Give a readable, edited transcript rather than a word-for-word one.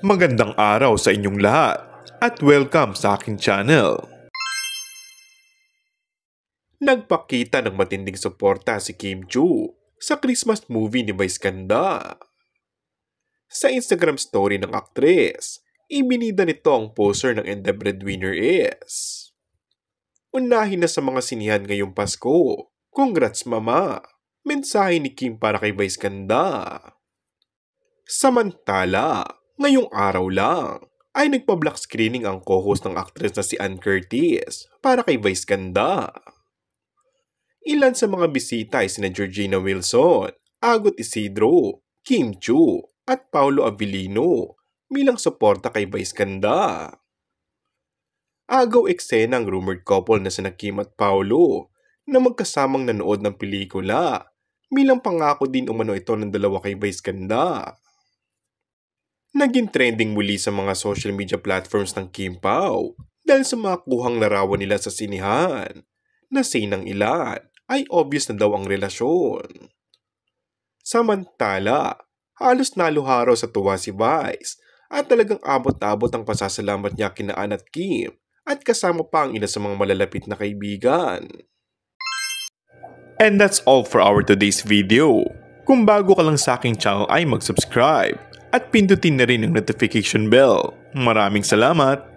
Magandang araw sa inyong lahat at welcome sa aking channel. Nagpakita ng matinding suporta si Kim Chiu sa Christmas movie ni Vice Ganda. Sa Instagram story ng aktres, ibinida nito ang poster ng And the Breadwinner Is. Unahin na sa mga sinihan ngayong Pasko. Congrats mama! Mensahe ni Kim para kay Vice Ganda. Samantala, ngayong araw lang ay nagpa-black screening ang co-host ng actress na si Ann Curtis para kay Vice Ganda. Ilan sa mga bisita ay sina Georgina Wilson, Agot Isidro, Kim Chiu at Paolo Avellino bilang suporta kay Vice Ganda. Agaw eksena ang rumored couple na sina Kim at Paolo na magkasamang nanood ng pelikula bilang pangako din umano ito ng dalawa kay Vice Ganda. Naging trending muli sa mga social media platforms ng Kim Pao dahil sa mga kuhang larawan nila sa sinihan na say ng ilan ay obvious na daw ang relasyon. Samantala, halos naluharaw sa tuwa si Vice at talagang abot-abot ang pasasalamat niya kina Ann at Kim at kasama pa ang ina sa mga malalapit na kaibigan. And that's all for our today's video. Kung bago ka lang sa aking channel ay mag-subscribe at pindutin na rin ang notification bell. Maraming salamat!